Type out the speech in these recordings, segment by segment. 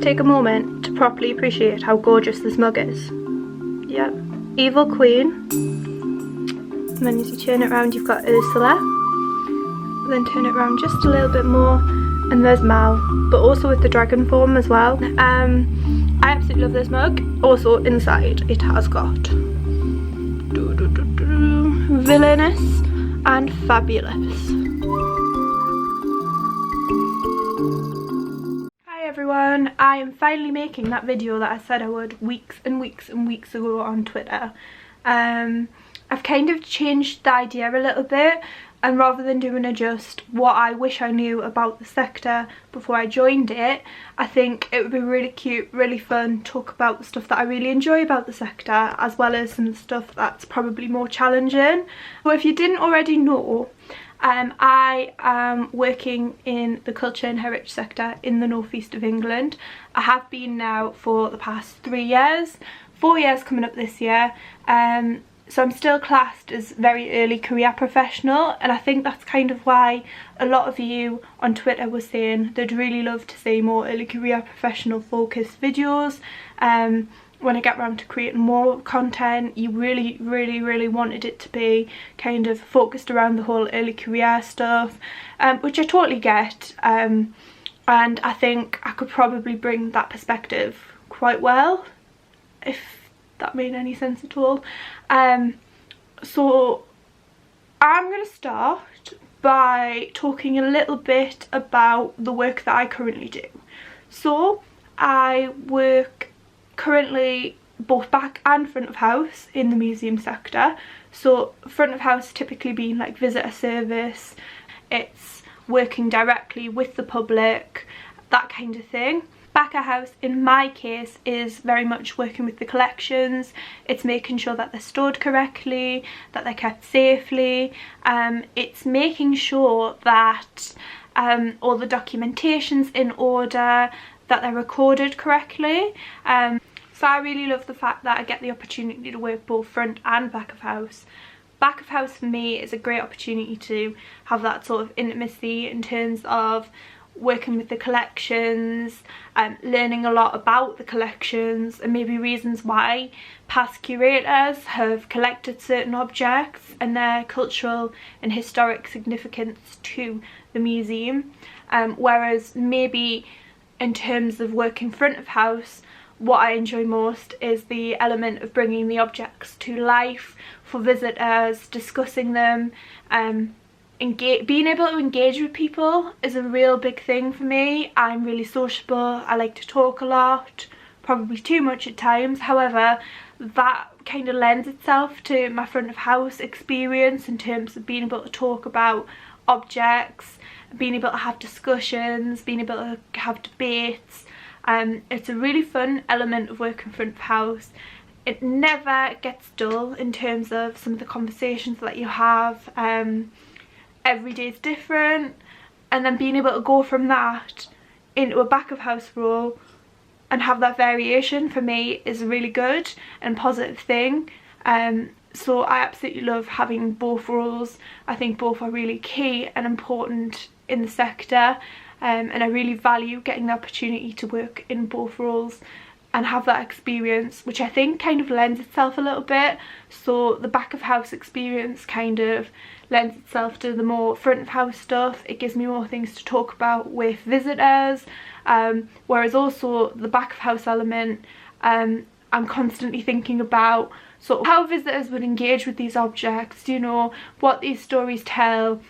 Take a moment to properly appreciate how gorgeous this mug is. Yep, Evil Queen. And then as you turn it around, you've got Ursula. Then turn it around just a little bit more, and there's Mal, but also with the dragon form as well. I absolutely love this mug. Also inside it has got villainous and fabulous. Hi everyone, I am finally making that video that I said I would weeks and weeks and weeks ago on Twitter. I've kind of changed the idea a little bit, and rather than doing just what I wish I knew about the sector before I joined it, I think it would be really cute, really fun to talk about the stuff that I really enjoy about the sector, as well as some stuff that's probably more challenging. So if you didn't already know, I am working in the culture and heritage sector in the northeast of England. I have been now for the past 3 years, 4 years coming up this year. So I'm still classed as very early career professional, and I think that's kind of why a lot of you on Twitter were saying they'd really love to see more early career professional focused videos. When I get around to creating more content, you really wanted it to be kind of focused around the whole early career stuff, which I totally get, and I think I could probably bring that perspective quite well, if that made any sense at all. So I'm going to start by talking a little bit about the work that I currently do. So I work currently both back and front of house in the museum sector. So front of house typically being like visitor service, it's working directly with the public, that kind of thing. Back of house in my case is very much working with the collections. It's making sure that they're stored correctly, that they're kept safely. It's making sure that all the documentation's in order, that they're recorded correctly. So I really love the fact that I get the opportunity to work both front and back of house. Back of house for me is a great opportunity to have that sort of intimacy in terms of working with the collections, learning a lot about the collections and maybe reasons why past curators have collected certain objects and their cultural and historic significance to the museum. Whereas maybe in terms of working front of house, what I enjoy most is the element of bringing the objects to life for visitors, discussing them, being able to engage with people is a real big thing for me. I'm really sociable, I like to talk a lot, probably too much at times. However, that kind of lends itself to my front of house experience in terms of being able to talk about objects, being able to have discussions, being able to have debates. It's a really fun element of working front of house. It never gets dull in terms of some of the conversations that you have. Every day is different, and then being able to go from that into a back of house role and have that variation for me is a really good and positive thing. So I absolutely love having both roles. I think both are really key and important in the sector, and I really value getting the opportunity to work in both roles and have that experience, which I think kind of lends itself a little bit. So the back of house experience kind of lends itself to the more front of house stuff. It gives me more things to talk about with visitors, whereas also the back of house element, I'm constantly thinking about sort of how visitors would engage with these objects, you know, what these stories tell,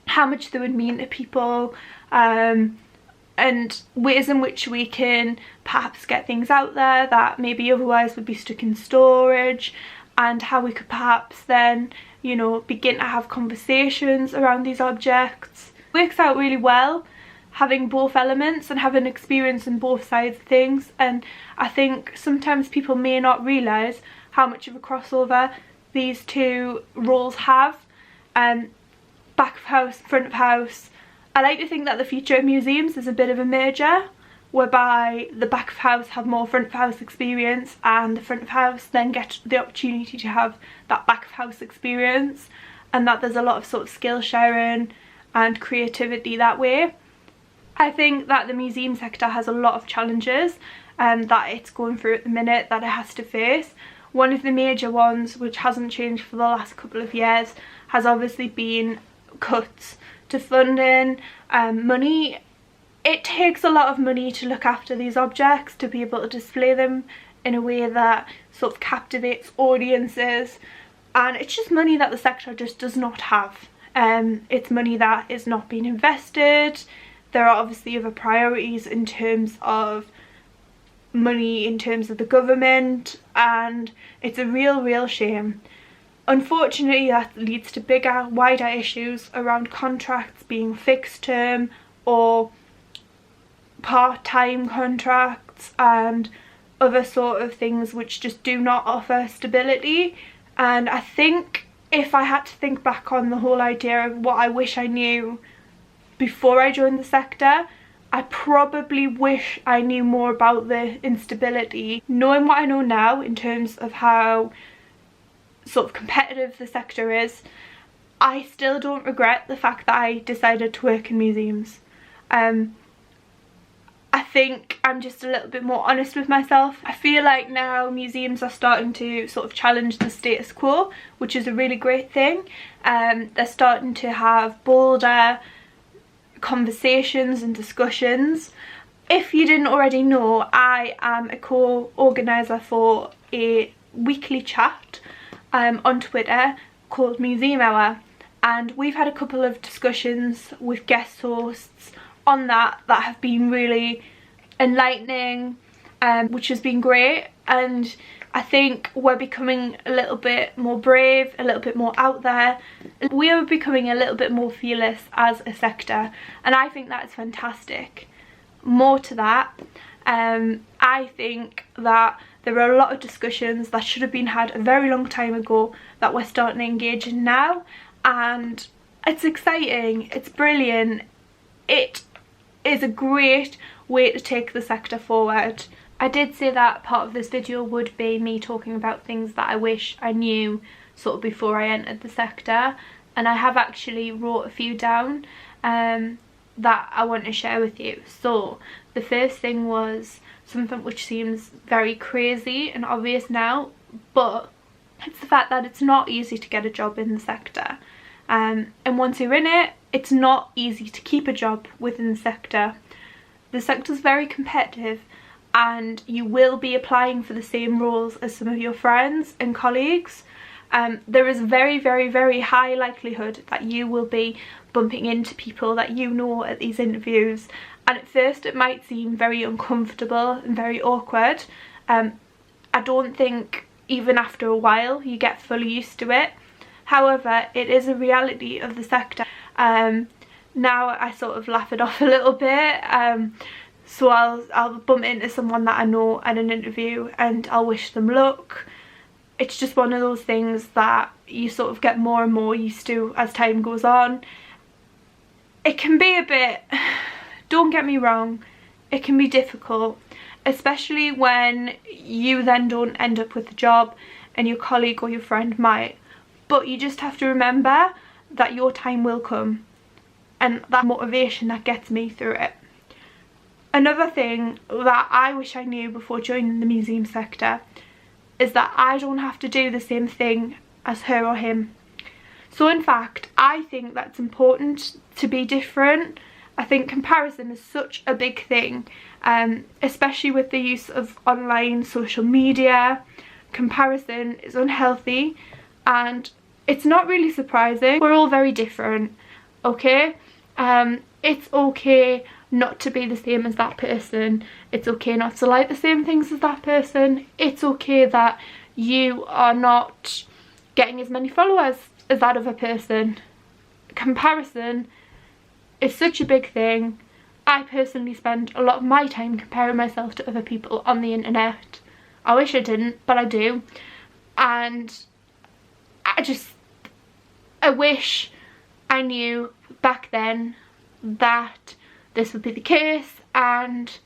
how much they would mean to people, and ways in which we can perhaps get things out there that maybe otherwise would be stuck in storage, and how we could perhaps then, you know, begin to have conversations around these objects. It works out really well having both elements and having experience in both sides of things, and I think sometimes people may not realise how much of a crossover these two roles have. Back of house, front of house. I like to think that the future of museums is a bit of a merger, whereby the back of house have more front of house experience and the front of house then get the opportunity to have that back of house experience, and that there's a lot of sort of skill sharing and creativity that way. I think that the museum sector has a lot of challenges that it's going through at the minute that it has to face. One of the major ones, which hasn't changed for the last couple of years, has obviously been cuts to funding, money. It takes a lot of money to look after these objects, to be able to display them in a way that sort of captivates audiences, and it's just money that the sector just does not have. It's money that is not being invested. There are obviously other priorities in terms of money, in terms of the government, and it's a real shame. Unfortunately, that leads to bigger, wider issues around contracts being fixed term or part-time contracts and other sort of things which just do not offer stability. And I think if I had to think back on the whole idea of what I wish I knew before I joined the sector, I probably wish I knew more about the instability. Knowing what I know now in terms of how sort of competitive the sector is, I still don't regret the fact that I decided to work in museums. I think I'm just a little bit more honest with myself. I feel like now museums are starting to sort of challenge the status quo, which is a really great thing. They're starting to have bolder conversations and discussions. If you didn't already know, I am a co-organiser for a weekly chat on Twitter called Museum Hour, and we've had a couple of discussions with guest hosts on that have been really enlightening, which has been great. And I think we're becoming a little bit more brave, a little bit more out there. We are becoming a little bit more fearless as a sector, and I think that is fantastic. More to that, I think that there are a lot of discussions that should have been had a very long time ago that we're starting to engage in now, and it's exciting, it's brilliant. It is a great way to take the sector forward. I did say that part of this video would be me talking about things that I wish I knew sort of before I entered the sector, and I have actually wrote a few down that I want to share with you. So the first thing was something which seems very crazy and obvious now, but it's the fact that it's not easy to get a job in the sector, and once you're in it, it's not easy to keep a job within the sector. The sector's very competitive, and you will be applying for the same roles as some of your friends and colleagues. There is a very high likelihood that you will be bumping into people that you know at these interviews, and at first it might seem very uncomfortable and very awkward. I don't think even after a while you get fully used to it. However, it is a reality of the sector. Now I sort of laugh it off a little bit. So I'll bump into someone that I know at an interview and I'll wish them luck. It's just one of those things that you sort of get more and more used to as time goes on. It can be a bit, don't get me wrong, it can be difficult, especially when you then don't end up with a job and your colleague or your friend might. But you just have to remember that your time will come, and that motivation that gets me through it. Another thing that I wish I knew before joining the museum sector is that I don't have to do the same thing as her or him. So in fact, I think that's important to be different. I think comparison is such a big thing, especially with the use of online social media. Comparison is unhealthy, and it's not really surprising. We're all very different, okay? It's okay not to be the same as that person. It's okay not to like the same things as that person. It's okay that you are not getting as many followers as that other person. Comparison is such a big thing. I personally spend a lot of my time comparing myself to other people on the internet. I wish I didn't, but I do. And I wish I knew back then that this would be the case, and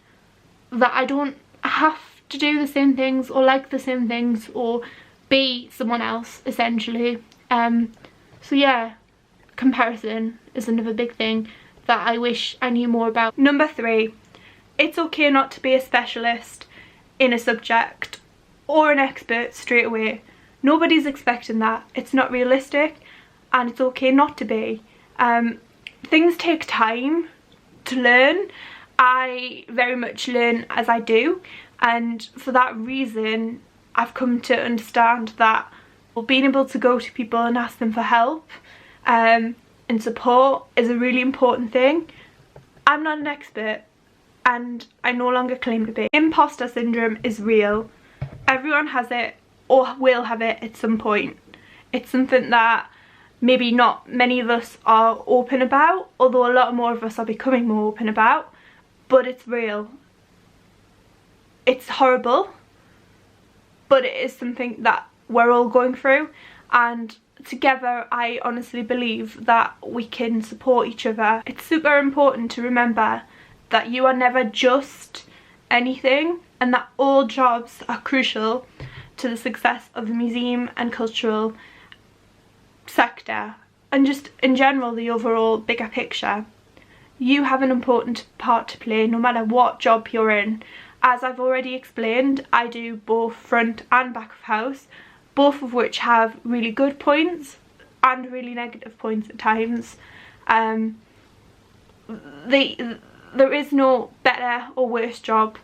that I don't have to do the same things or like the same things or be someone else, essentially. So yeah, comparison is another big thing that I wish I knew more about. Number 3, it's okay not to be a specialist in a subject or an expert straight away. Nobody's expecting that. It's not realistic, and it's okay not to be. Things take time to learn. I very much learn as I do, and for that reason I've come to understand that being able to go to people and ask them for help and support is a really important thing. I'm not an expert, and I no longer claim to be. Imposter syndrome is real. Everyone has it or will have it at some point. It's something that maybe not many of us are open about, although a lot more of us are becoming more open about, but it's real. It's horrible, but it is something that we're all going through, and together I honestly believe that we can support each other. It's super important to remember that you are never just anything, and that all jobs are crucial to the success of the museum and cultural sector, and just in general the overall bigger picture. You have an important part to play no matter what job you're in. As I've already explained, I do both front and back of house, both of which have really good points and really negative points at times. There is no better or worse job.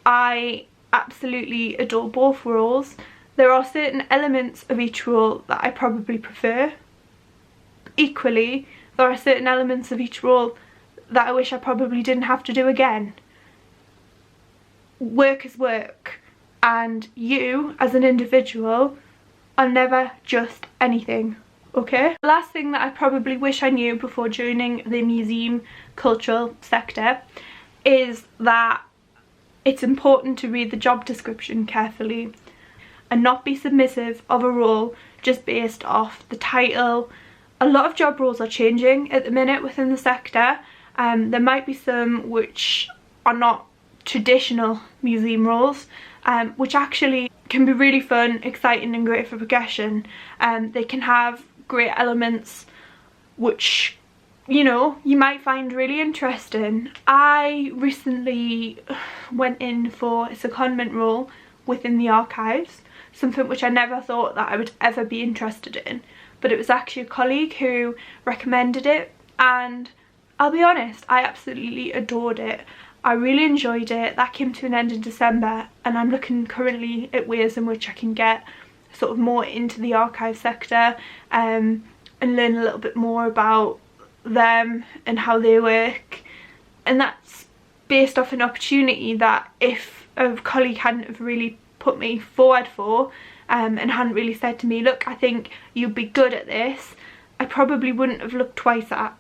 I absolutely adore both roles. There are certain elements of each role that I probably prefer. Equally, there are certain elements of each role that I wish I probably didn't have to do again. Work is work, and you as an individual are never just anything, okay? The last thing that I probably wish I knew before joining the museum cultural sector is that it's important to read the job description carefully and not be submissive of a role just based off the title. A lot of job roles are changing at the minute within the sector. There might be some which are not traditional museum roles, which actually can be really fun, exciting and great for progression. They can have great elements which, you know, you might find really interesting. I recently went in for a secondment role within the archives, something which I never thought that I would ever be interested in, but it was actually a colleague who recommended it, and I'll be honest, I absolutely adored it. I really enjoyed it. That came to an end in December, and I'm looking currently at ways in which I can get sort of more into the archive sector and learn a little bit more about them and how they work. And that's based off an opportunity that if a colleague hadn't have really put me forward for and hadn't really said to me, look, I think you'd be good at this, I probably wouldn't have looked twice at.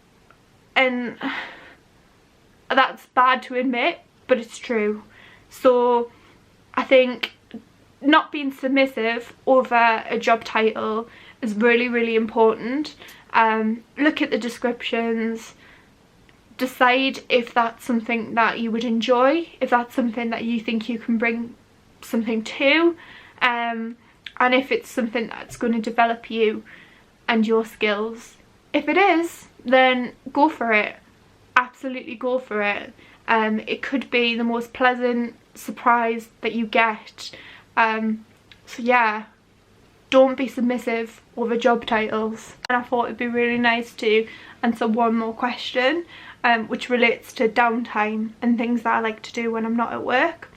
And that's bad to admit, but it's true. So I think not being submissive over a job title is really, really important. Look at the descriptions, decide if that's something that you would enjoy, if that's something that you think you can bring something to, and if it's something that's going to develop you and your skills. If it is, then go for it. Absolutely go for it. It could be the most pleasant surprise that you get. So yeah, don't be submissive over job titles. And I thought it'd be really nice to answer one more question, which relates to downtime and things that I like to do when I'm not at work.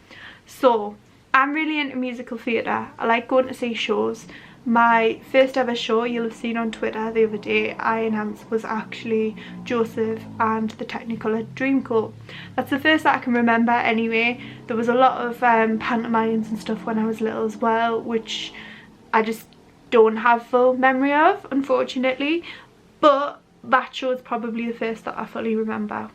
So I'm really into musical theatre. I like going to see shows. My first ever show you'll have seen on Twitter the other day I announced was actually Joseph and the Technicolor Dreamcoat. That's the first that I can remember anyway. There was a lot of pantomimes and stuff when I was little as well, which I just don't have full memory of, unfortunately, but that show is probably the first that I fully remember.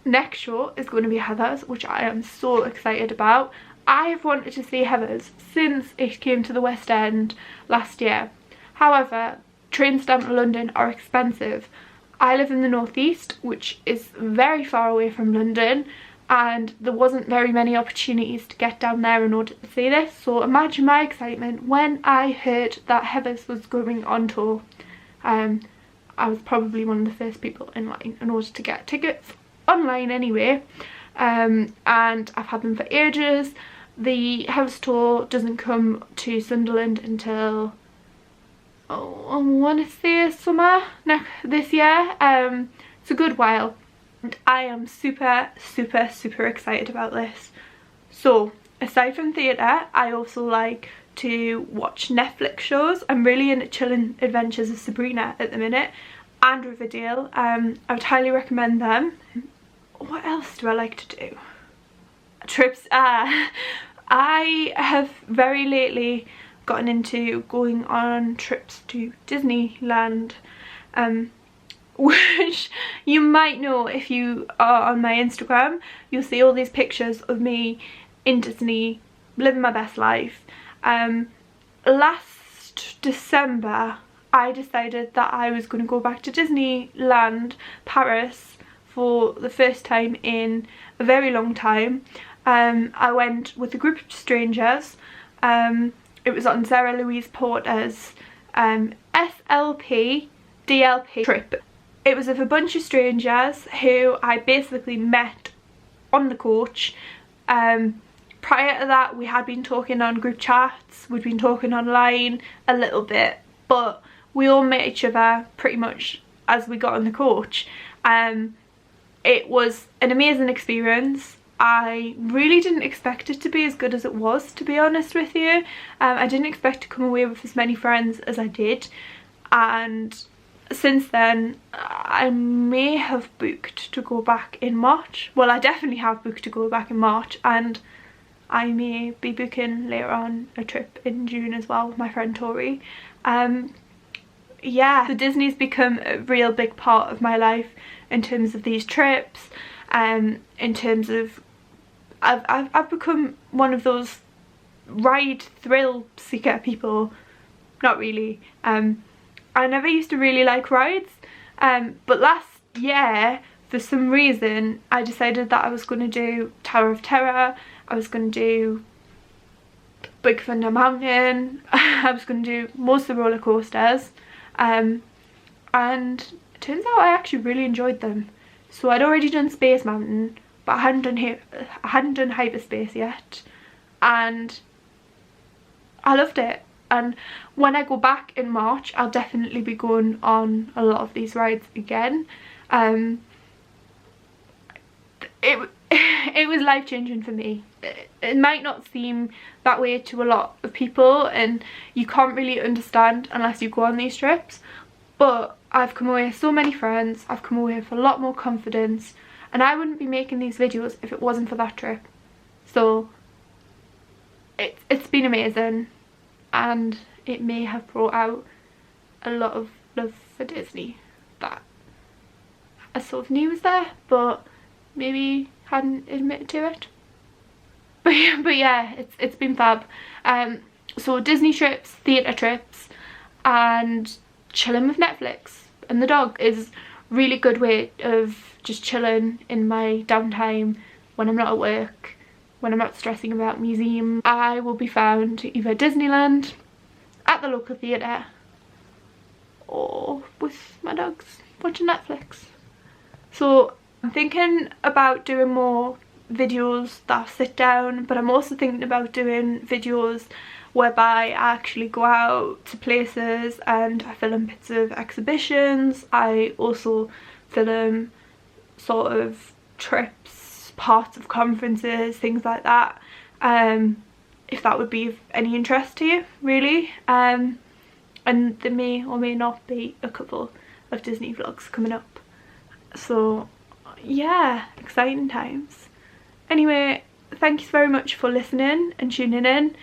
Next show is going to be Heathers, which I am so excited about. I've wanted to see Heathers since it came to the West End last year. However, trains down to London are expensive. I live in the northeast, which is very far away from London, and there wasn't very many opportunities to get down there in order to see this. So imagine my excitement when I heard that Heathers was going on tour. I was probably one of the first people in line in order to get tickets online anyway. And I've had them for ages. The house tour doesn't come to Sunderland until, oh, I want to say summer this year. It's a good while, and I am super excited about this. So aside from theatre, I also like to watch Netflix shows. I'm really into Chilling Adventures of Sabrina at the minute, and Riverdale. I would highly recommend them. What else do I like to do? Trips. I have very lately gotten into going on trips to Disneyland, which you might know if you are on my Instagram. You'll see all these pictures of me in Disney, living my best life. Last December I decided that I was going to go back to Disneyland Paris for the first time in a very long time. I went with a group of strangers. It was on Sarah Louise Porter's SLP DLP trip. It was with a bunch of strangers who I basically met on the coach. Prior to that, we had been talking on group chats, we'd been talking online a little bit, but we all met each other pretty much as we got on the coach. It was an amazing experience. I really didn't expect it to be as good as it was, to be honest with you. I didn't expect to come away with as many friends as I did, and since then I may have booked to go back in March. Well, I definitely have booked to go back in March, and I may be booking later on a trip in June as well with my friend Tori. Yeah, so Disney's become a real big part of my life in terms of these trips, in terms of I've become one of those ride thrill seeker people. Not really. I never used to really like rides, but last year for some reason I decided that I was going to do Tower of Terror, I was going to do Big Thunder Mountain, I was going to do most of the roller coasters, and it turns out I actually really enjoyed them. So I'd already done Space Mountain, but I hadn't done Hyperspace yet, and I loved it. And when I go back in March, I'll definitely be going on a lot of these rides again. It was life-changing for me. It might not seem that way to a lot of people, and you can't really understand unless you go on these trips, but I've come away with so many friends, I've come away with a lot more confidence, and I wouldn't be making these videos if it wasn't for that trip. So it's been amazing, and it may have brought out a lot of love for Disney that I sort of knew was there, but maybe hadn't admitted to it. But yeah, it's been fab. So Disney trips, theatre trips, and chilling with Netflix and the dog is a really good way of just chilling in my downtime when I'm not at work, when I'm not stressing about museums. I will be found either Disneyland, at the local theatre, or with my dogs watching Netflix. So I'm thinking about doing more videos that sit down, but I'm also thinking about doing videos whereby I actually go out to places and I film bits of exhibitions. I also film sort of trips, parts of conferences, things like that, if that would be of any interest to you, really. And there may or may not be a couple of Disney vlogs coming up. So yeah, exciting times. Anyway, thank you very much for listening and tuning in,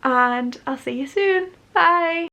and I'll see you soon. Bye!